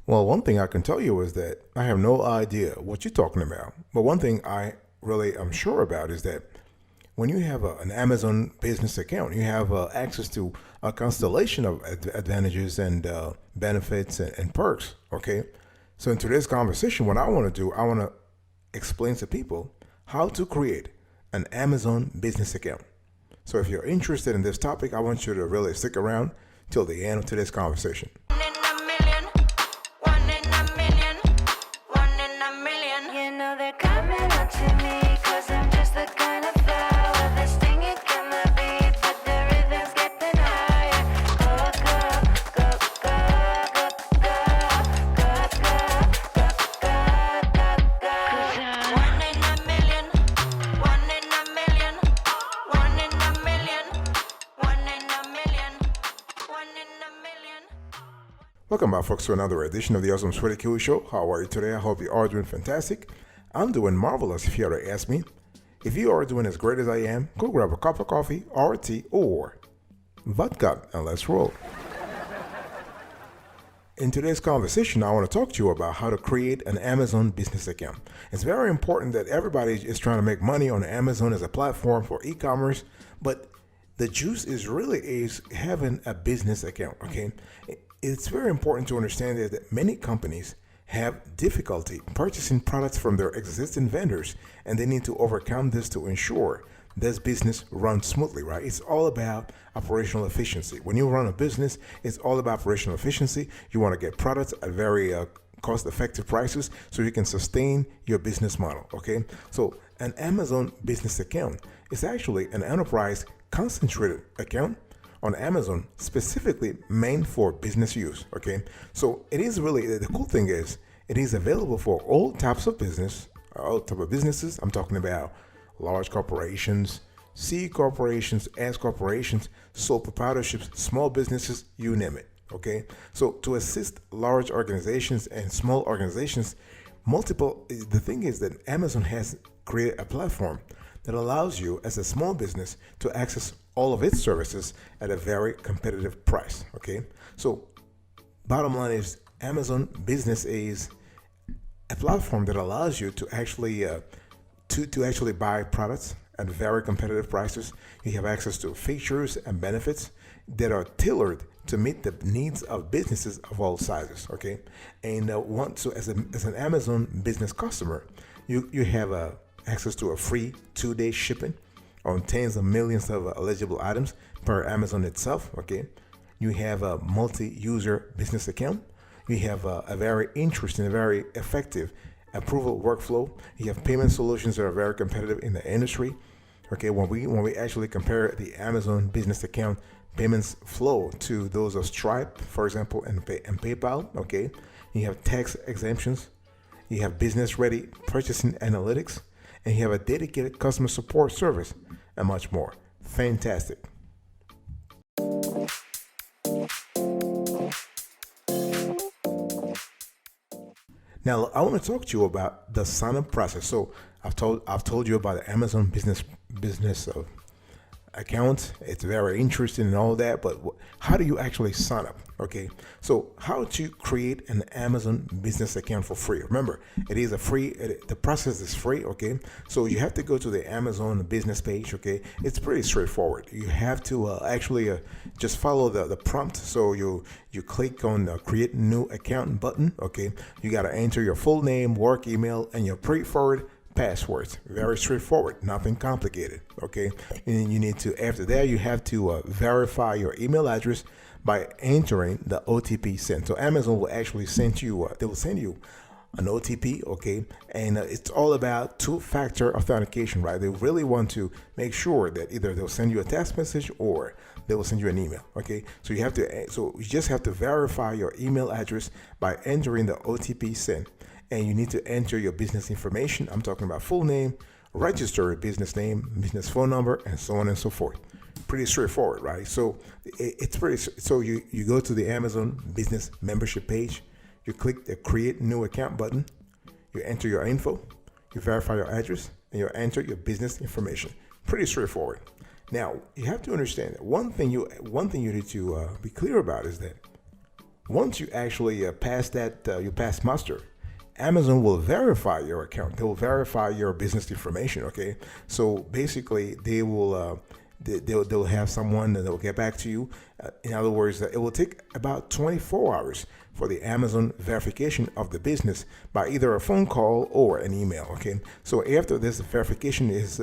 Well, one thing I can tell you is that I have no idea what you're talking about. But one thing I really am sure about is that when you have an Amazon business account, you have access to a constellation of advantages and benefits and perks. Okay. So in today's conversation, what I want to do, I want to explain to people how to create an Amazon business account. So if you're interested in this topic, I want you to really stick around till the end of today's conversation. One in a million, one in a million, one in a million. You know they're coming up to me, cause I'm just the kind of flower that's stinging from the beat, but the rhythm's getting higher. Go, go, go, go, go, go, go, go, go, go. One in a million, one in a million, one in a million, one in a million, one in a million. Welcome back, folks, to another edition of the Awesome Sweaty Kiwi Show. How are you today? I hope you are doing fantastic. I'm doing marvelous, if you had to ask me. If you are doing as great as I am, go grab a cup of coffee or tea or vodka and let's roll. In today's conversation, I want to talk to you about how to create an Amazon business account. It's very important that everybody is trying to make money on Amazon as a platform for e-commerce, but the juice is having a business account, okay? It's very important to understand that many companies have difficulty purchasing products from their existing vendors, and they need to overcome this to ensure this business runs smoothly, right? It's all about operational efficiency. When you run a business, it's all about operational efficiency. You want to get products at very cost-effective prices so you can sustain your business model, okay? So an Amazon business account is actually an enterprise concentrated account on Amazon, specifically meant for business use, okay? So it is really, the cool thing is, it is available for all types of business, all type of businesses. I'm talking about large corporations, C corporations, S corporations, sole proprietorships, small businesses, you name it, okay? So to assist large organizations and small organizations, the thing is that Amazon has created a platform that allows you as a small business to access all of its services at a very competitive price, okay? So bottom line is Amazon Business is a platform that allows you to actually buy products at very competitive prices. You have access to features and benefits that are tailored to meet the needs of businesses of all sizes, okay? And as an Amazon business customer, you have access to a free 2-day shipping on tens of millions of eligible items per Amazon itself, okay? You have a multi-user business account. You have a very interesting, very effective approval workflow. You have payment solutions that are very competitive in the industry. Okay, when we actually compare the Amazon business account payments flow to those of Stripe, for example, and PayPal, okay, you have tax exemptions, you have business-ready purchasing analytics, and you have a dedicated customer support service, and much more. Fantastic. Now I want to talk to you about the sign-up process. So I've told you about the Amazon business account. It's very interesting and all that, but how do you actually sign up? Okay, so how to create an Amazon business account for free? Remember, it is the process is free. Okay, so you have to go to the Amazon business page. Okay, it's pretty straightforward. You have to actually just follow the prompt. So you click on the create new account button. Okay, you got to enter your full name, work email, and your preferred passwords. Very straightforward, nothing complicated. Okay, and you need to, after that, you have to verify your email address by entering the OTP sent. So Amazon will actually send you they will send you an OTP, okay, and it's all about two-factor authentication, right? They really want to make sure that either they'll send you a text message or they will send you an email, okay? So you just have to verify your email address by entering the OTP sent. And you need to enter your business information. I'm talking about full name, registered business name, business phone number, and so on and so forth. Pretty straightforward, right? So it's pretty. So you go to the Amazon business membership page. You click the create new account button. You enter your info. You verify your address, and you enter your business information. Pretty straightforward. Now you have to understand that one thing you need to be clear about is that once you actually pass that, you pass muster, Amazon will verify your account. They will verify your business information. Okay, so basically, they'll have someone that will get back to you. In other words, it will take about 24 hours for the Amazon verification of the business by either a phone call or an email. Okay, so after this verification is,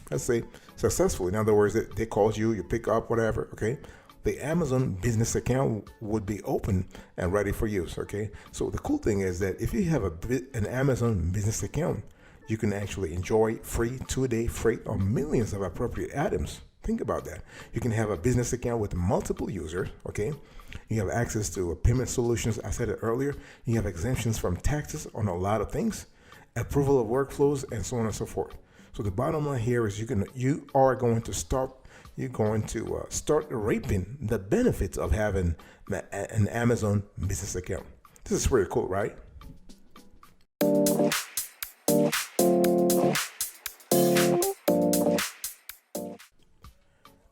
let's say, successful. In other words, they called you, you pick up, whatever. Okay, the Amazon business account would be open and ready for use. Okay, so the cool thing is that if you have an Amazon business account, you can actually enjoy free 2-day freight on millions of appropriate items. Think about that. You can have a business account with multiple users. Okay, you have access to payment solutions. I said it earlier. You have exemptions from taxes on a lot of things, approval of workflows, and so on and so forth. So the bottom line here is you are going to start reaping the benefits of having an Amazon business account. This is pretty cool, right?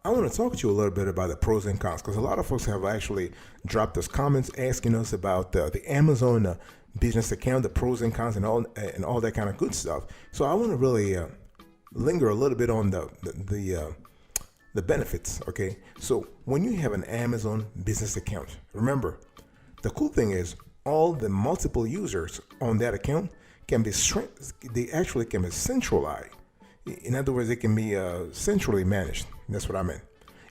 I want to talk to you a little bit about the pros and cons, because a lot of folks have actually dropped us comments asking us about the Amazon business account, the pros and cons, and all that kind of good stuff. So I want to really linger a little bit on the benefits. Okay, so when you have an Amazon business account, remember, the cool thing is all the multiple users on that account can be centralized. In other words, it can be centrally managed. That's what I meant.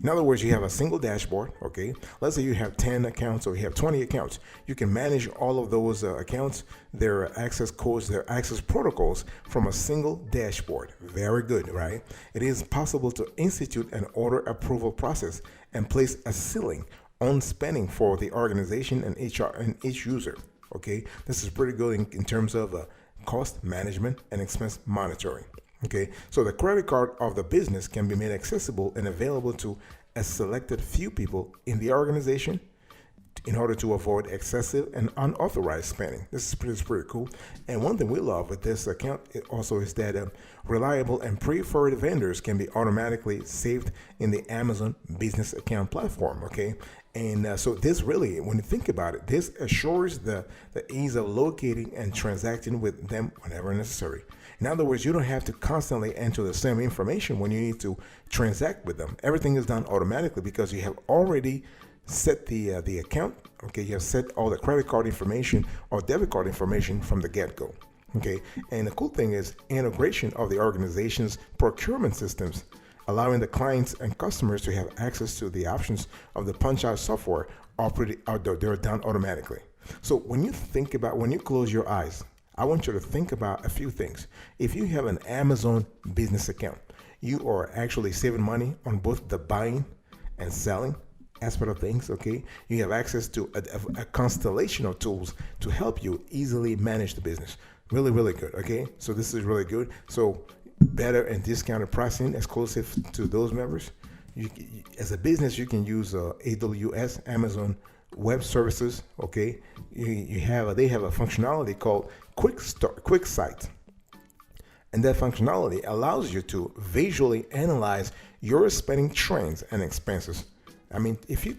In other words, you have a single dashboard. Okay, let's say you have 10 accounts or you have 20 accounts. You can manage all of those accounts, their access codes, their access protocols from a single dashboard. Very good, right? It is possible to institute an order approval process and place a ceiling on spending for the organization and each user. Okay, this is pretty good in terms of cost management and expense monitoring. Okay, so the credit card of the business can be made accessible and available to a selected few people in the organization in order to avoid excessive and unauthorized spending. This is pretty cool. And one thing we love with this account also is that reliable and preferred vendors can be automatically saved in the Amazon business account platform. Okay, and so this really, when you think about it, this assures the ease of locating and transacting with them whenever necessary. In other words, you don't have to constantly enter the same information when you need to transact with them. Everything is done automatically because you have already set the account. Okay, you have set all the credit card information or debit card information from the get-go. Okay, and the cool thing is integration of the organization's procurement systems, allowing the clients and customers to have access to the options of the punch-out software they're done automatically. So when you close your eyes, I want you to think about a few things. If you have an Amazon business account, you are actually saving money on both the buying and selling aspect of things. Okay, you have access to a constellation of tools to help you easily manage the business. Really, really good. Okay, so this is really good. So better and discounted pricing exclusive to those members. As a business, you can use AWS, Amazon Web Services. Okay, they have a functionality called Quick Sight, and that functionality allows you to visually analyze your spending trends and expenses. I mean, if you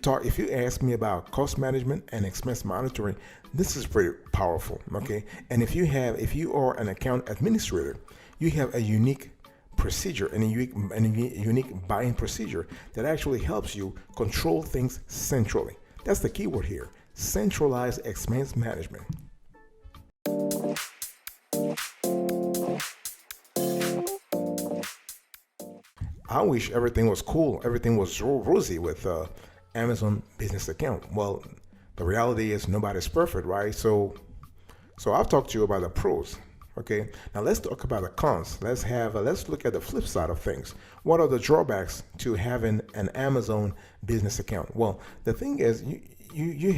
ask me about cost management and expense monitoring, this is pretty powerful. Okay, and if you are an account administrator, you have a unique procedure and a unique buying procedure that actually helps you control things centrally. That's the key word here: centralized expense management. I wish everything was cool, everything was rosy with Amazon business account. Well, the reality is nobody's perfect, right? So I've talked to you about the pros. Okay, now let's talk about the cons. Let's look at the flip side of things. What are the drawbacks to having an Amazon business account? Well, the thing is, you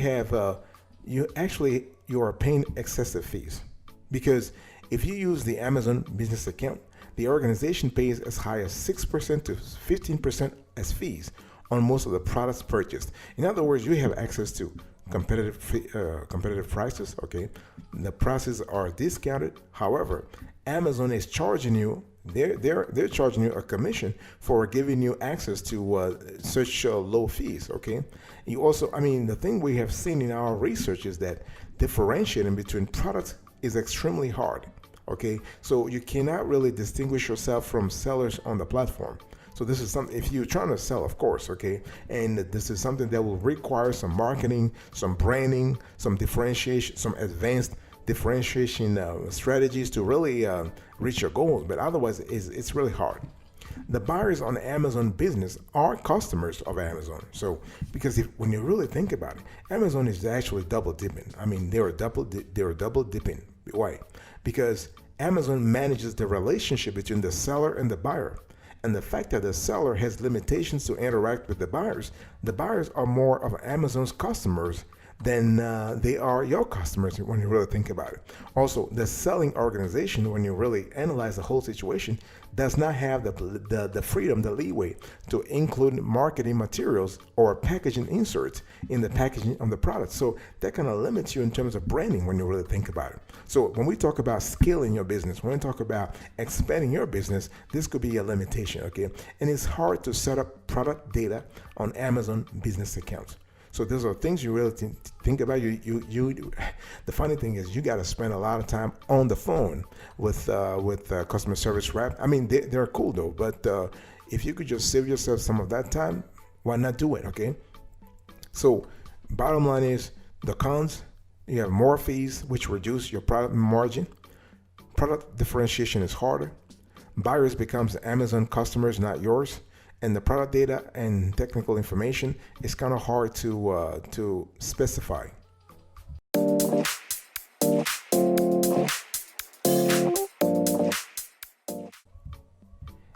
are paying excessive fees, because if you use the Amazon business account, the organization pays as high as 6% to 15% as fees on most of the products purchased. In other words, you have access to competitive prices. Okay, the prices are discounted. However, Amazon is charging you they're charging you a commission for giving you access to such low fees. Okay, you also, I mean, the thing we have seen in our research is that differentiating between products is extremely hard. Okay, so you cannot really distinguish yourself from sellers on the platform. So this is something, if you're trying to sell, of course, okay, and this is something that will require some marketing, some branding, some differentiation, some advanced differentiation strategies to really reach your goals. But otherwise, it's really hard. The buyers on Amazon Business are customers of Amazon. So because when you really think about it, Amazon is actually double dipping. I mean, they're double dipping. Why? Because Amazon manages the relationship between the seller and the buyer. And the fact that the seller has limitations to interact with the buyers are more of Amazon's customers than they are your customers when you really think about it. Also, the selling organization, when you really analyze the whole situation, does not have the freedom, the leeway to include marketing materials or packaging inserts in the packaging of the product. So that kind of limits you in terms of branding when you really think about it. So when we talk about scaling your business, when we talk about expanding your business, this could be a limitation, okay? And it's hard to set up product data on Amazon business accounts. So those are things you really think about. The funny thing is, you got to spend a lot of time on the phone with customer service rep. I mean, they're cool though, but if you could just save yourself some of that time, why not do it? Okay. So bottom line is, the cons: you have more fees, which reduce your product margin. Product differentiation is harder. Buyers becomes Amazon customers, not yours. And the product data and technical information is kind of hard to specify.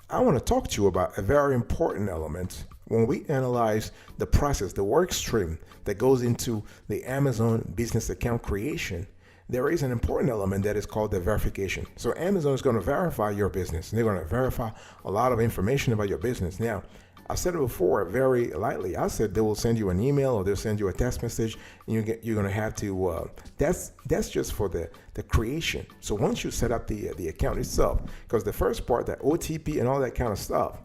I want to talk to you about a very important element when we analyze the process, the work stream that goes into the Amazon business account creation. There is an important element that is called the verification. So Amazon is going to verify your business. They're going to verify a lot of information about your business. Now, I said it before very lightly. I said they will send you an email or they'll send you a text message, and you're going to have to. That's just for the creation. So once you set up the account itself, because the first part, the OTP and all that kind of stuff,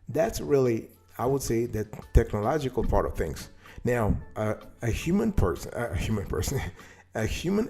that's really, I would say, the technological part of things. Now, a human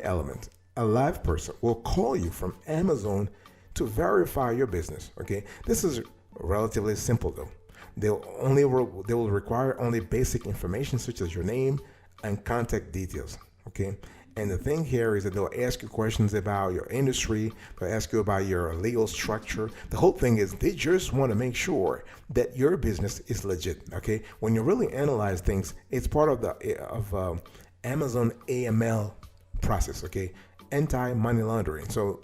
element, a live person will call you from Amazon to verify your business. Okay, this is relatively simple though. They will require only basic information such as your name and contact details. Okay, and the thing here is that they'll ask you questions about your industry. They'll ask you about your legal structure. The whole thing is they just want to make sure that your business is legit. Okay, when you really analyze things, it's part of the Amazon AML process, okay, anti-money laundering. So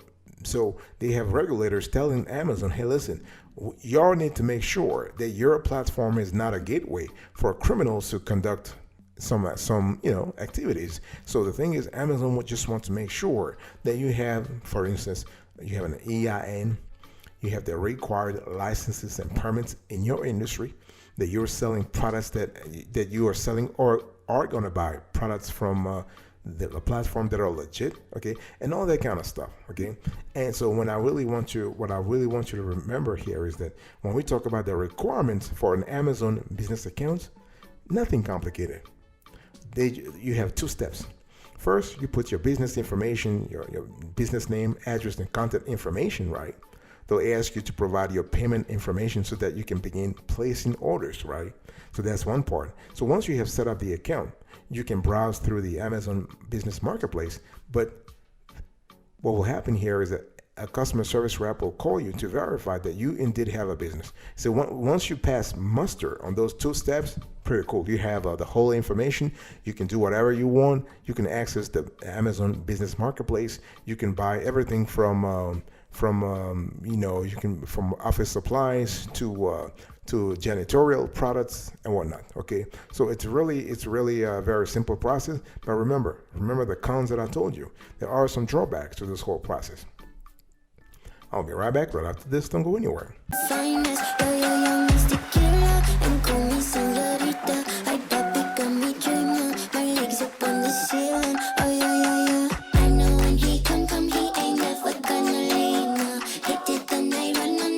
they have regulators telling Amazon, hey, listen, y'all need to make sure that your platform is not a gateway for criminals to conduct some activities. So the thing is, Amazon would just want to make sure that you have, for instance, you have an EIN, you have the required licenses and permits in your industry, that you're selling products that you are selling or are going to buy products from the platform that are legit, okay, and all that kind of stuff, okay. And so what I really want you to remember here is that when we talk about the requirements for an Amazon business account, nothing complicated. You have two steps. First, you put your business information, your business name, address, and contact information right. They'll ask you to provide your payment information so that you can begin placing orders, right? So that's one part. So once you have set up the account, you can browse through the Amazon Business Marketplace. But what will happen here is that a customer service rep will call you to verify that you indeed have a business. So once you pass muster on those two steps, pretty cool. You have the whole information. You can do whatever you want. You can access the Amazon Business Marketplace. You can buy everything from office supplies to janitorial products and whatnot. Okay, so it's really a very simple process. But remember the cons that I told you. There are some drawbacks to this whole process. I'll be right back right after this. Don't go anywhere. Finest, yeah, mystic killer, and call me señorita. I got me dreaming, my legs up on the ceiling. Oh yeah. I know when he come, he ain't never gonna leave. No, he did the night run on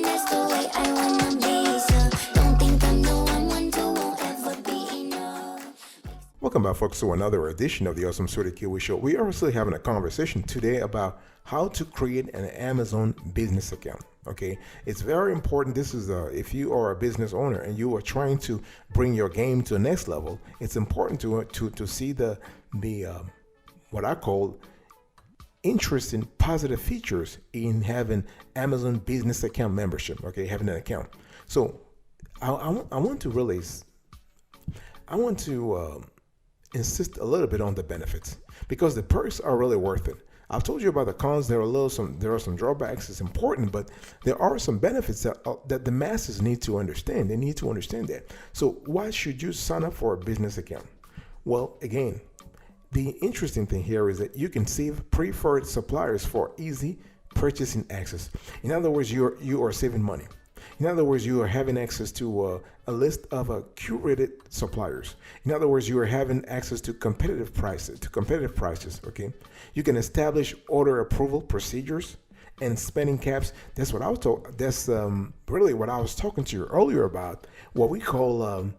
Welcome back, folks, to another edition of the Awesome Sweetie Kiwi Show. We are actually having a conversation today about how to create an Amazon business account. Okay, it's very important. This is if you are a business owner and you are trying to bring your game to the next level, it's important to see the what I call interesting positive features in having Amazon business account membership. Okay, having an account. So I want to insist a little bit on the benefits because the perks are really worth it. I've told you about the cons. There are some drawbacks. It's important, but there are some benefits that the masses need to understand. They need to understand that. So why should you sign up for a business account? Well, again, the interesting thing here is that you can save preferred suppliers for easy purchasing access. In other words, you are saving money. In other words, you are having access to a list of curated suppliers. In other words, you are having access to competitive prices. Okay, you can establish order approval procedures and spending caps. That's what I was told. That's really what I was talking to you earlier about. What we call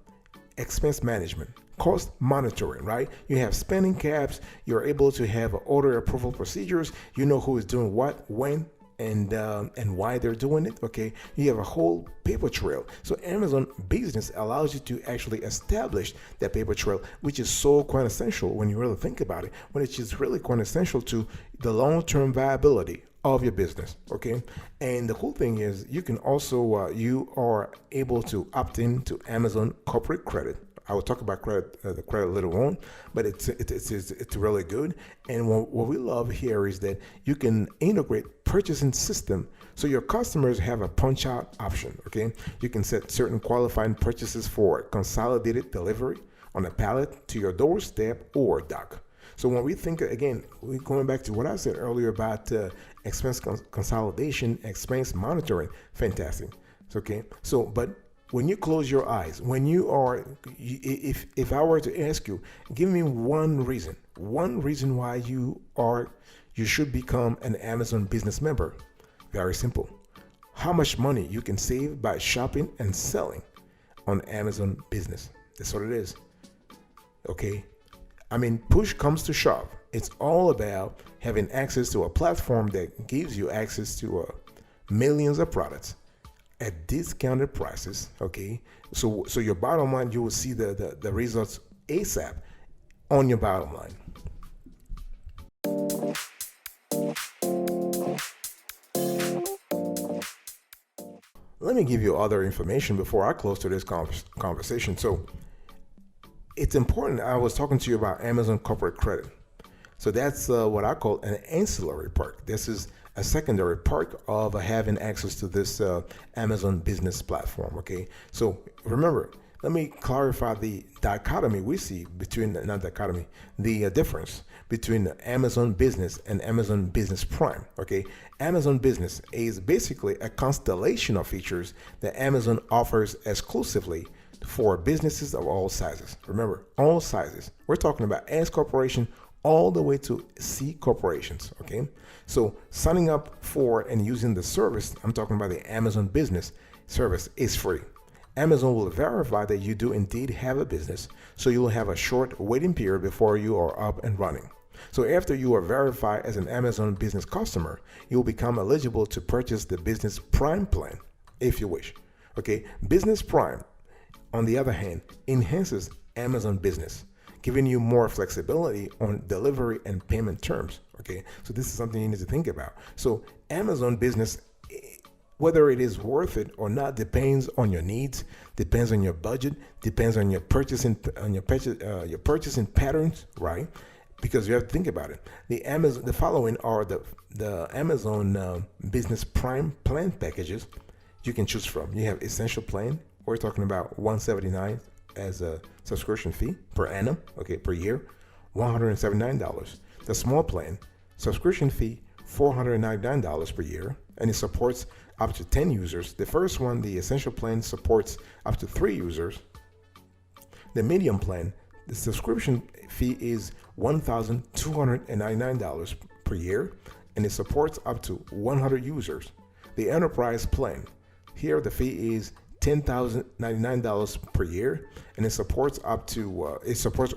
expense management, cost monitoring. Right? You have spending caps. You're able to have order approval procedures. You know who is doing what, when, and why they're doing it. Okay, you have a whole paper trail. So Amazon Business allows you to actually establish that paper trail, which is so quintessential when you really think about it, when it's just really quintessential to the long-term viability of your business. Okay, and the cool thing is you can also you are able to opt in to Amazon corporate credit. I will talk about the credit later on, but it's really good. And what we love here is that you can integrate purchasing system, so your customers have a punch out option. Okay, you can set certain qualifying purchases for consolidated delivery on a pallet to your doorstep or dock. So when we think, again, we're going back to what I said earlier about expense consolidation, expense monitoring, fantastic. It's okay. So, but when you close your eyes, when you are, if I were to ask you, give me one reason why you should become an Amazon business member. Very simple. How much money you can save by shopping and selling on Amazon Business. That's what it is. Okay. I mean, push comes to shove. It's all about having access to a platform that gives you access to millions of products at discounted prices. Okay, so your bottom line, you will see the results ASAP on your bottom line. Let me give you other information before I close to this conversation. So it's important. I was talking to you about Amazon corporate credit. So that's what I call an ancillary perk. This is a secondary perk of having access to this Amazon business platform. Okay, so remember, let me clarify the dichotomy we see between, not dichotomy, the difference between Amazon Business and Amazon Business Prime. Okay, Amazon Business is basically a constellation of features that Amazon offers exclusively for businesses of all sizes. Remember, all sizes. We're talking about S corporation all the way to C corporations. Okay, so signing up for and using the service, I'm talking about the Amazon Business service, is free. Amazon will verify that you do indeed have a business, so you will have a short waiting period before you are up and running. So after you are verified as an Amazon Business customer, you will become eligible to purchase the Business Prime plan if you wish. Okay, Business Prime, on the other hand, enhances Amazon Business, giving you more flexibility on delivery and payment terms. Okay, so this is something you need to think about. So Amazon Business, whether it is worth it or not, depends on your needs, depends on your budget, depends on your purchasing patterns, right? Because you have to think about it. The following are the Amazon Business Prime plan packages you can choose from. You have Essential Plan. We're talking about $179 as a subscription fee per annum, okay, per year, $179. The Small Plan, subscription fee, $499 per year, and it supports up to 10 users. The first one, the Essential Plan, supports up to 3 users. The Medium Plan, the subscription fee is $1,299 per year, and it supports up to 100 users. The Enterprise Plan, here the fee is $10,099 per year, and it supports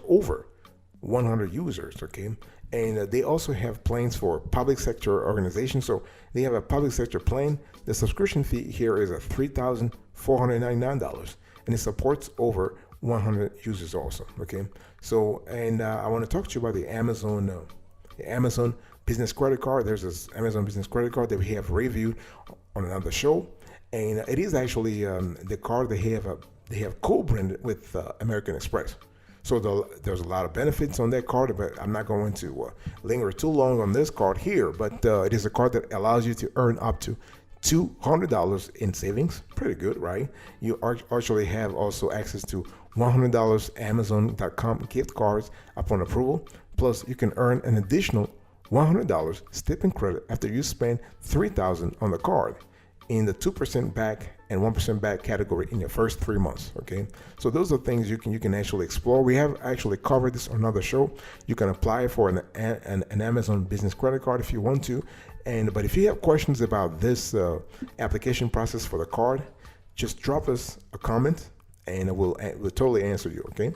over 100 users, okay? And they also have plans for public sector organizations. So they have a public sector plan. The subscription fee here is at $3,499, and it supports over 100 users also, okay? So, and I want to talk to you about the Amazon business credit card. There's this Amazon business credit card that we have reviewed on another show, and it is actually the card they have co-branded with American Express. So there's a lot of benefits on that card, but I'm not going to linger too long on this card here. But it is a card that allows you to earn up to $200 in savings. Pretty good, right? You actually have also access to $100 Amazon.com gift cards upon approval. Plus, you can earn an additional $100 stipend credit after you spend $3,000 on the card in the 2% back and 1% back category in your first 3 months. Okay, so those are things you can actually explore. We have actually covered this on another show. You can apply for an Amazon business credit card if you want to, but if you have questions about this application process for the card, just drop us a comment and we'll totally answer you. Okay.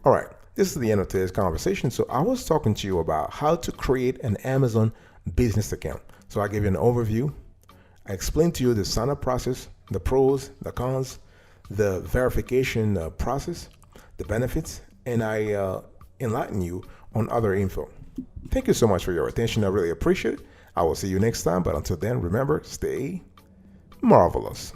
All right, this is the end of today's conversation. So I was talking to you about how to create an Amazon business account. So I gave you an overview. I explained to you the sign-up process, the pros, the cons, the verification process, the benefits, and I enlighten you on other info. Thank you so much for your attention. I really appreciate it. I will see you next time. But until then, remember, stay marvelous.